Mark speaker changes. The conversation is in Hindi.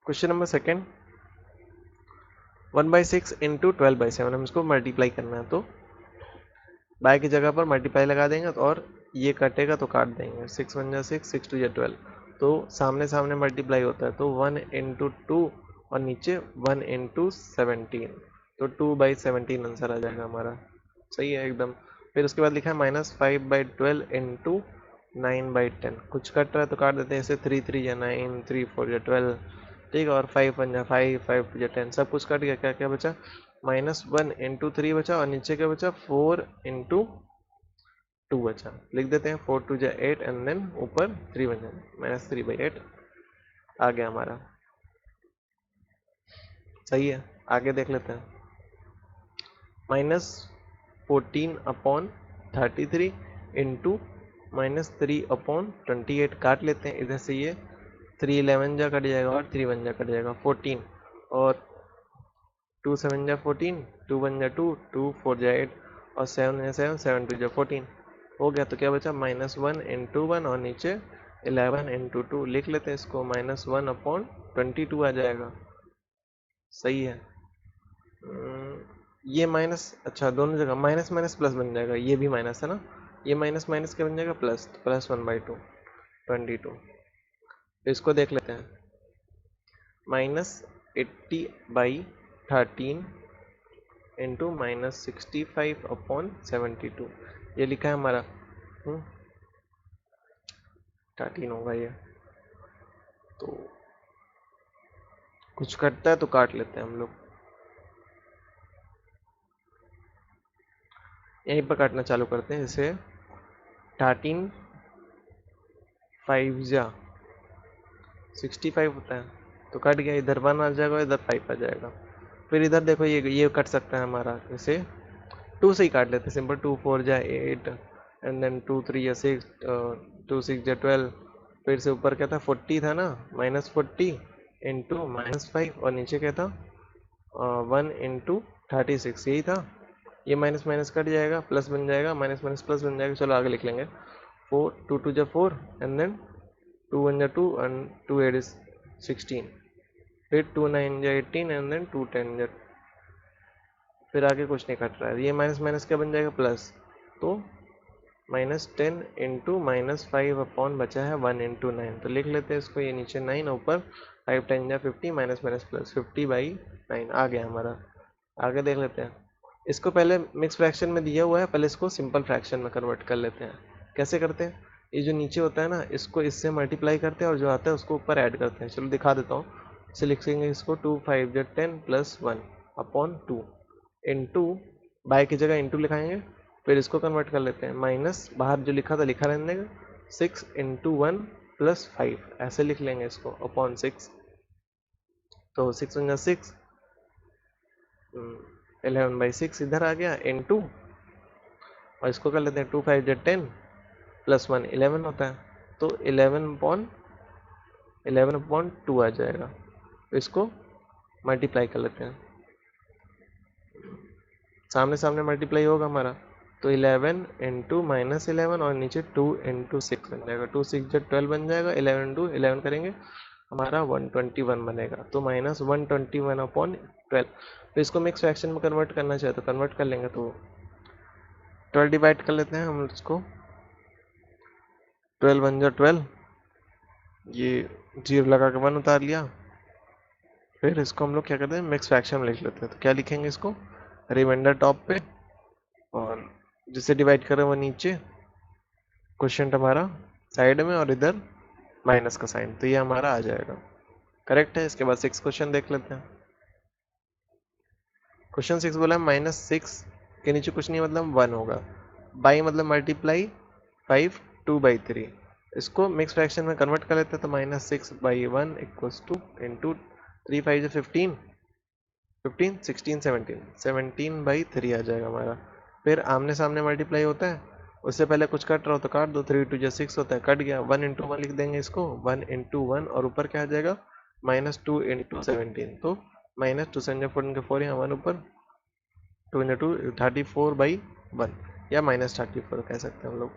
Speaker 1: क्वेश्चन नंबर सेकेंड, 1/6 इंटू 12/7, हम इसको मल्टीप्लाई करना है, तो बाय की जगह पर मल्टीप्लाई लगा देंगे और ये कटेगा तो काट देंगे। 6 1 जा 6, 6 2 जा 12, तो सामने सामने मल्टीप्लाई होता है, तो 1 इंटू 2 और नीचे 1 इंटू 17, तो 2/17 आंसर आ जाएगा हमारा। सही है एकदम। फिर उसके बाद लिखा है -5/12 इंटू 9/10, कुछ कट रहा है तो काट देते हैं, जैसे 3 3 या 9, 3 4 या 12, ठीक है। और 5 1 जा 5, 5 2 जा 10, सब कुछ कट गया। क्या क्या बचा? -1 इंटू 3 बचा, और नीचे क्या बचा? 4 इंटू 2 बचा। लिख देते हैं 4 2 जा 8 एंड देन ऊपर 3 बचा, -3/8 आ गया हमारा। सही है, आगे देख लेते हैं। -14/33 इंटू -3/28, काट लेते हैं इधर से, ये 3 11 जा कट जाएगा और 3 1 जा कट जाएगा 14, और 2 7 जा 14, 2 1 जा 2, 2 4 जा 8, और 7 जा 7, 7 2 जा 14 हो गया। तो क्या बचा? -1 इंटू 1 और नीचे 11 इंटू 2, लिख लेते हैं इसको, -1/22 आ जाएगा। सही है। ये माइनस, अच्छा दोनों जगह माइनस माइनस प्लस बन जाएगा, ये भी माइनस है ना, ये माइनस माइनस क्या बन जाएगा? प्लस, तो +1/2 22। इसको देख लेते हैं, -80/13 इंटू -65/72, ये लिखा है हमारा 13 होगा ये। तो कुछ कटता है तो काट लेते हैं हम लोग, यहीं पर काटना चालू करते हैं। जैसे 13 5 जा 65 होता है, तो कट गया, इधर 1 आ जाएगा, इधर 5 आ जाएगा। फिर इधर देखो, ये कट सकता है हमारा, जैसे 2 से ही काट लेते हैं, सिंपल। 2 4 जा 8 एंड देन 2 3 या 6, 2 6 जा 12, फिर से ऊपर क्या था? 40 था ना, -40 इंटू -5, और नीचे क्या था? 1 इंटू 36, यही था। ये माइनस माइनस कट जाएगा, प्लस बन जाएगा, माइनस माइनस प्लस बन जाएगा। चलो आगे लिख लेंगे, 4 2 2 जा 4 एंड देन 2 1 जा 2 एंड 2 8 इज 16, फिर 2 9 जा 18 एंड देन 2 10 जा, फिर आगे कुछ नहीं कट रहा है। ये माइनस माइनस क्या बन जाएगा? प्लस, तो -10 इंटू -5 अपॉन बचा है 1 इंटू 9, तो लिख लेते हैं इसको, ये नीचे 9 ऊपर 5 10 जा 50, माइनस माइनस प्लस 50/9 आ गया हमारा। आगे देख लेते हैं। इसको पहले मिक्स फ्रैक्शन में दिया हुआ है, पहले इसको सिंपल फ्रैक्शन में कन्वर्ट कर लेते हैं। कैसे करते हैं? ये जो नीचे होता है ना, इसको इससे मल्टीप्लाई करते हैं और जो आता है उसको ऊपर ऐड करते हैं। चलो दिखा देता हूँ। इसे लिखेंगे इसको 2 5 जा 10 + 1 अपॉन 2 इंटू, बाय की जगह इंटू लिखाएंगे, फिर इसको कन्वर्ट कर लेते हैं, माइनस बाहर जो लिखा था लिखा रहने देगा, 6 इंटू 1 + 5 ऐसे लिख लेंगे इसको, अपॉन 6, तो 6 1 जा 6, 11/6 इधर आ गया इंटू, और इसको कर लेते हैं 2 5 जा 10 + 1 11 होता है, तो 11/2 आ जाएगा। तो इसको मल्टीप्लाई कर लेते हैं, सामने सामने मल्टीप्लाई होगा हमारा, तो 11 इंटू -11 और नीचे 2 इंटू 6 बन जाएगा, 2 6 जा 12 बन जाएगा, 11 इंटू 11 करेंगे हमारा 121 बनेगा, तो -121/12। तो इसको मिक्स फ्रैक्शन में कन्वर्ट करना चाहे तो कन्वर्ट कर लेंगे, तो 12 डिवाइड कर लेते हैं हम इसको, 12 1 जा 12, ये 0 लगा के 1 उतार लिया। फिर इसको हम लोग क्या करते हैं? मिक्स फ्रैक्शन में लिख लेते हैं, तो क्या लिखेंगे इसको? रिमाइंडर टॉप पे, और जिसे डिवाइड कर रहे हैं वो नीचे, क्वेश्चन हमारा साइड में, और इधर माइनस का साइन, तो ये हमारा आ जाएगा। करेक्ट है। इसके बाद 6 क्वेश्चन देख लेते हैं। क्वेश्चन 6 बोला है -6 के नीचे कुछ नहीं, मतलब 1 होगा, बाई मतलब मल्टीप्लाई 5 2/3, इसको मिक्स फ्रैक्शन में कन्वर्ट कर लेते हैं, तो -6/1 = 2 इंटू 3 5 15 15 16 17 17/3 आ जाएगा हमारा। फिर आमने सामने मल्टीप्लाई होता है, उससे पहले कुछ कट रहा हो तो काट दो, 3 2 जा 6 होता है, कट गया, 1 इंटू 1 लिख देंगे इसको, 1 इंटू 1, और ऊपर क्या आ जाएगा? -2 इंटू 17, तो -2 7 जा 14 के 4, यहाँ 1 ऊपर, 2 इंटू 2 34/1, या -34 कह सकते हैं हम लोग।